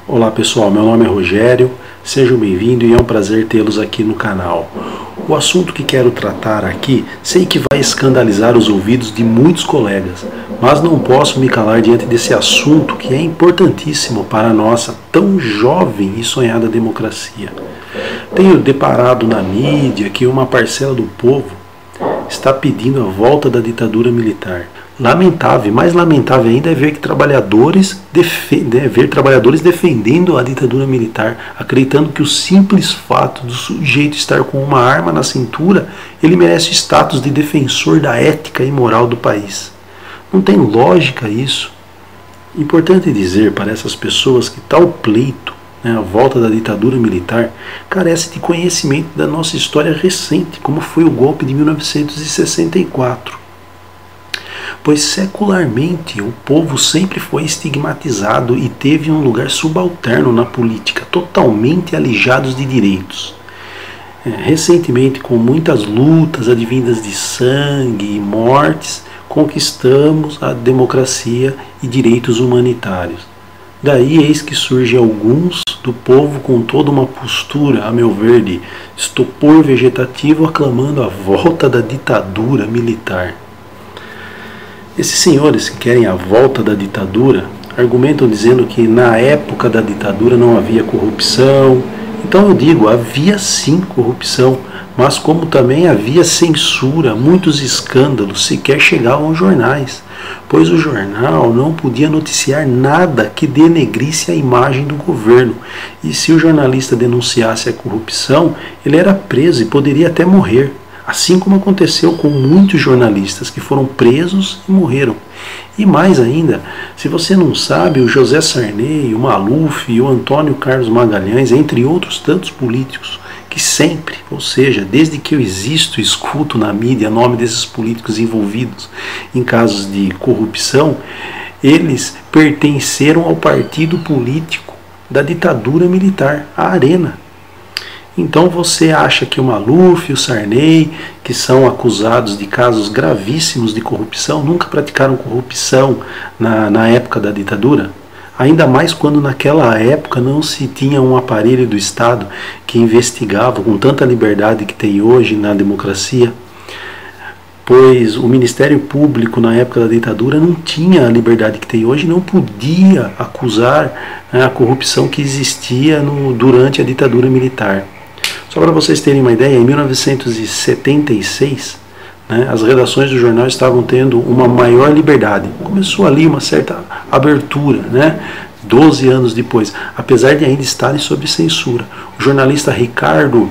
Olá pessoal, meu nome é Rogério, sejam bem-vindos e é um prazer tê-los aqui no canal. O assunto que quero tratar aqui, sei que vai escandalizar os ouvidos de muitos colegas, mas não posso me calar diante desse assunto que é importantíssimo para a nossa tão jovem e sonhada democracia. Tenho deparado na mídia que uma parcela do povo está pedindo a volta da ditadura militar. Lamentável, mais lamentável ainda é ver trabalhadores defendendo a ditadura militar, acreditando que o simples fato do sujeito estar com uma arma na cintura, ele merece o status de defensor da ética e moral do país. Não tem lógica isso. Importante dizer para essas pessoas que tal pleito, a volta da ditadura militar, carece de conhecimento da nossa história recente, como foi o golpe de 1964. Pois secularmente o povo sempre foi estigmatizado e teve um lugar subalterno na política, totalmente alijados de direitos. Recentemente, com muitas lutas advindas de sangue e mortes, conquistamos a democracia e direitos humanitários. Daí eis que surgem alguns do povo com toda uma postura, a meu ver, de estupor vegetativo, aclamando a volta da ditadura militar. Esses senhores que querem a volta da ditadura argumentam dizendo que na época da ditadura não havia corrupção. Então eu digo, havia sim corrupção, mas como também havia censura, muitos escândalos sequer chegavam aos jornais, pois o jornal não podia noticiar nada que denegrisse a imagem do governo. E se o jornalista denunciasse a corrupção, ele era preso e poderia até morrer. Assim como aconteceu com muitos jornalistas que foram presos e morreram. E mais ainda, se você não sabe, o José Sarney, o Maluf e o Antônio Carlos Magalhães, entre outros tantos políticos, que sempre, ou seja, desde que eu existo e escuto na mídia o nome desses políticos envolvidos em casos de corrupção, eles pertenceram ao partido político da ditadura militar, a Arena. Então você acha que o Maluf e o Sarney, que são acusados de casos gravíssimos de corrupção, nunca praticaram corrupção na época da ditadura? Ainda mais quando naquela época não se tinha um aparelho do Estado que investigava com tanta liberdade que tem hoje na democracia, pois o Ministério Público na época da ditadura não tinha a liberdade que tem hoje, não podia acusar a corrupção que existia durante a ditadura militar. Só para vocês terem uma ideia, em 1976, as redações do jornal estavam tendo uma maior liberdade. Começou ali uma certa abertura, 12 anos depois, apesar de ainda estarem sob censura. O jornalista Ricardo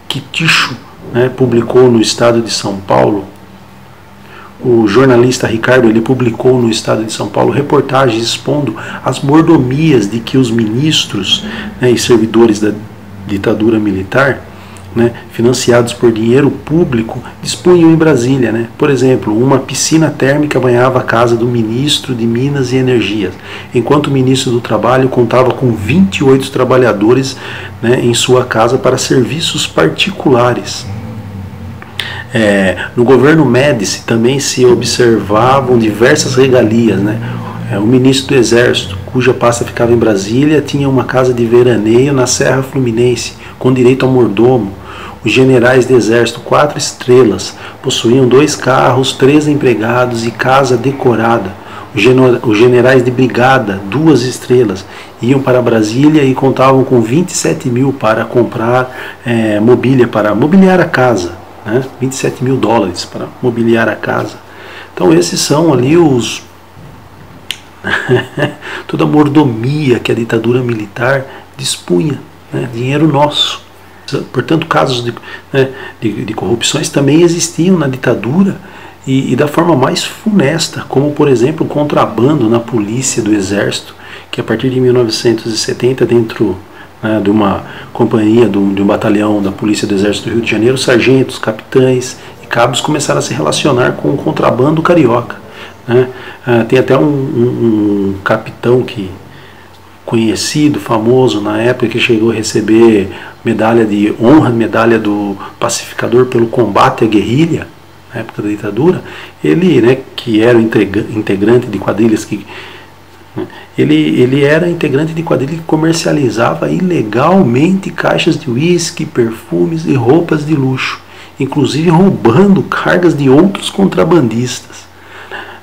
Quiticho publicou no estado de São Paulo, ele publicou no estado de São Paulo reportagens expondo as mordomias de que os ministros e servidores da ditadura militar, financiados por dinheiro público, dispunham em Brasília. Por exemplo, uma piscina térmica banhava a casa do ministro de Minas e Energia, enquanto o ministro do Trabalho contava com 28 trabalhadores em sua casa para serviços particulares. No governo Médici também se observavam diversas regalias. O ministro do Exército, cuja pasta ficava em Brasília, tinha uma casa de veraneio na Serra Fluminense, com direito ao mordomo. Os generais do Exército, 4 estrelas, possuíam 2 carros, 3 empregados e casa decorada. Os generais de brigada, 2 estrelas, iam para Brasília e contavam com 27 mil para comprar mobília, para mobiliar a casa. 27 mil dólares para mobiliar a casa. Então esses são ali toda a mordomia que a ditadura militar dispunha, dinheiro nosso. Portanto, casos de corrupções também existiam na ditadura e da forma mais funesta, como por exemplo o contrabando na polícia do Exército, que a partir de 1970, dentro de uma companhia, de um batalhão da Polícia do Exército do Rio de Janeiro, sargentos, capitães e cabos começaram a se relacionar com o contrabando carioca. Tem até um capitão conhecido, famoso na época, que chegou a receber medalha de honra, medalha do pacificador pelo combate à guerrilha, na época da ditadura. Ele, que era integrante de quadrilhas que Ele era integrante de quadrilha que comercializava ilegalmente caixas de uísque, perfumes e roupas de luxo, inclusive roubando cargas de outros contrabandistas.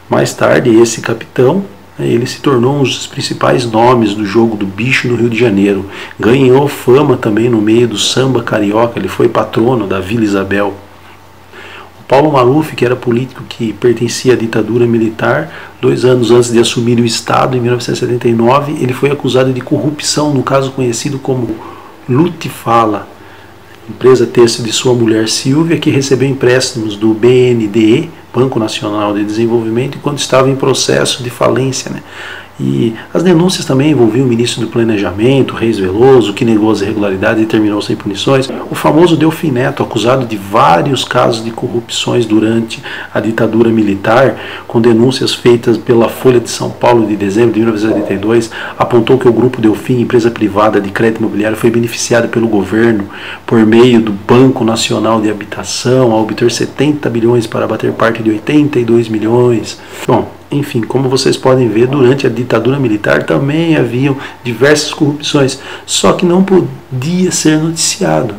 Mais tarde, esse capitão, ele se tornou um dos principais nomes do jogo do bicho no Rio de Janeiro. Ganhou fama também no meio do samba carioca, ele foi patrono da Vila Isabel. Paulo Maluf, que era político que pertencia à ditadura militar, 2 anos antes de assumir o Estado, em 1979, ele foi acusado de corrupção no caso conhecido como Lutifala, empresa têxtil de sua mulher Silvia, que recebeu empréstimos do BNDE, Banco Nacional de Desenvolvimento, enquanto estava em processo de falência, E as denúncias também envolviam o ministro do Planejamento, Reis Veloso, que negou as irregularidades e terminou sem punições. O famoso Delfim Neto, acusado de vários casos de corrupções durante a ditadura militar, com denúncias feitas pela Folha de São Paulo de dezembro de 1982, apontou que o Grupo Delfim, empresa privada de crédito imobiliário, foi beneficiado pelo governo por meio do Banco Nacional de Habitação, ao obter 70 bilhões para abater parte de 82 milhões. Bom, enfim, como vocês podem ver, durante a ditadura militar também haviam diversas corrupções, só que não podia ser noticiado,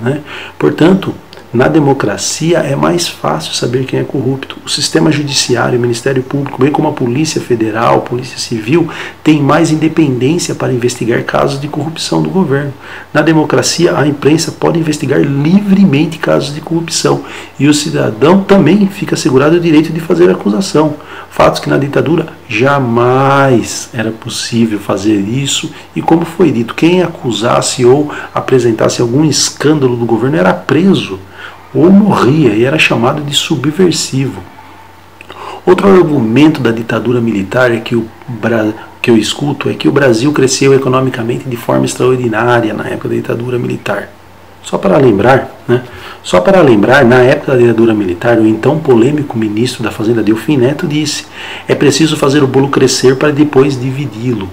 Portanto, na democracia é mais fácil saber quem é corrupto. O sistema judiciário, o Ministério Público, bem como a Polícia Federal, a Polícia Civil, tem mais independência para investigar casos de corrupção do governo. Na democracia, a imprensa pode investigar livremente casos de corrupção e o cidadão também fica assegurado o direito de fazer acusação. Fatos que na ditadura jamais era possível fazer isso, e como foi dito, quem acusasse ou apresentasse algum escândalo do governo era preso ou morria e era chamado de subversivo. Outro argumento da ditadura militar que eu escuto é que o Brasil cresceu economicamente de forma extraordinária na época da ditadura militar. Só para lembrar, na época da ditadura militar, o então polêmico ministro da Fazenda Delfim Neto disse: é preciso fazer o bolo crescer para depois dividi-lo.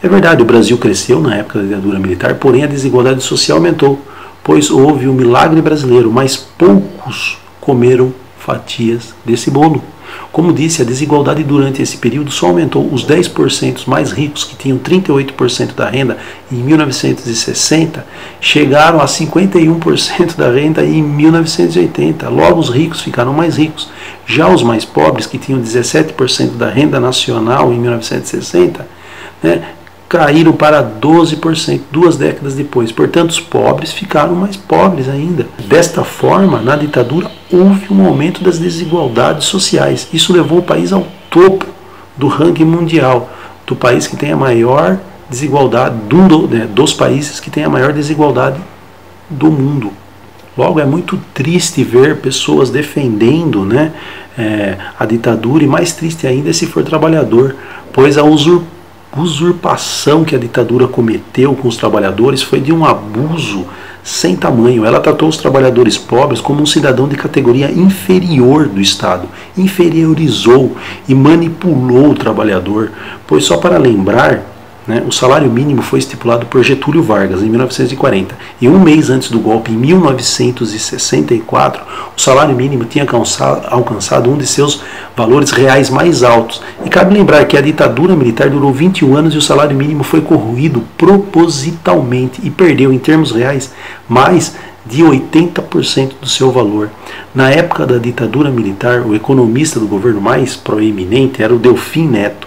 É verdade, o Brasil cresceu na época da ditadura militar, porém a desigualdade social aumentou, pois houve o milagre brasileiro, mas poucos comeram fatias desse bolo. Como disse, a desigualdade durante esse período só aumentou. Os 10% mais ricos, que tinham 38% da renda em 1960, chegaram a 51% da renda em 1980. Logo, os ricos ficaram mais ricos. Já os mais pobres, que tinham 17% da renda nacional em 1960, caíram para 12% 2 décadas depois. Portanto, os pobres ficaram mais pobres ainda. Desta forma, na ditadura, houve um aumento das desigualdades sociais. Isso levou o país ao topo do ranking mundial, do país que tem a maior desigualdade, dos países que tem a maior desigualdade do mundo. Logo, é muito triste ver pessoas defendendo a ditadura, e mais triste ainda se for trabalhador, pois a usurpação que a ditadura cometeu com os trabalhadores foi de um abuso sem tamanho. Ela tratou os trabalhadores pobres como um cidadão de categoria inferior do Estado, inferiorizou e manipulou o trabalhador, pois, só para lembrar, o salário mínimo foi estipulado por Getúlio Vargas em 1940, e um mês antes do golpe, em 1964, o salário mínimo tinha alcançado um de seus valores reais mais altos. E cabe lembrar que a ditadura militar durou 21 anos e o salário mínimo foi corroído propositalmente e perdeu, em termos reais, mais de 80% do seu valor. Na época da ditadura militar, o economista do governo mais proeminente era o Delfim Neto,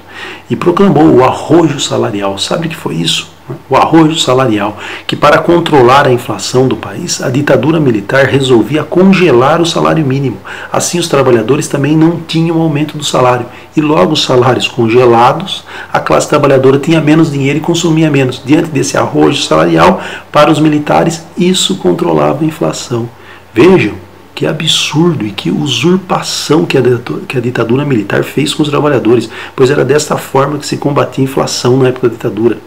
e proclamou o arrojo salarial. Sabe o que foi isso? O arrojo salarial, que para controlar a inflação do país, a ditadura militar resolvia congelar o salário mínimo. Assim, os trabalhadores também não tinham aumento do salário. E logo, os salários congelados, a classe trabalhadora tinha menos dinheiro e consumia menos. Diante desse arrojo salarial, para os militares, isso controlava a inflação. Vejam que absurdo e que usurpação que a ditadura militar fez com os trabalhadores, pois era desta forma que se combatia a inflação na época da ditadura.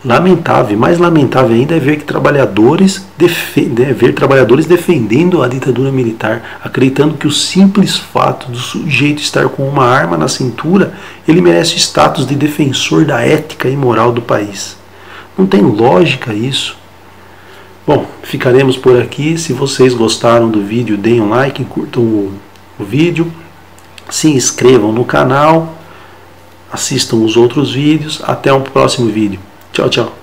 Lamentável, mais lamentável ainda é ver trabalhadores defendendo a ditadura militar, acreditando que o simples fato do sujeito estar com uma arma na cintura, ele merece o status de defensor da ética e moral do país. Não tem lógica isso. Bom, ficaremos por aqui. Se vocês gostaram do vídeo, deem um like, curtam o vídeo, se inscrevam no canal, assistam os outros vídeos. Até um próximo vídeo. Tchau, tchau.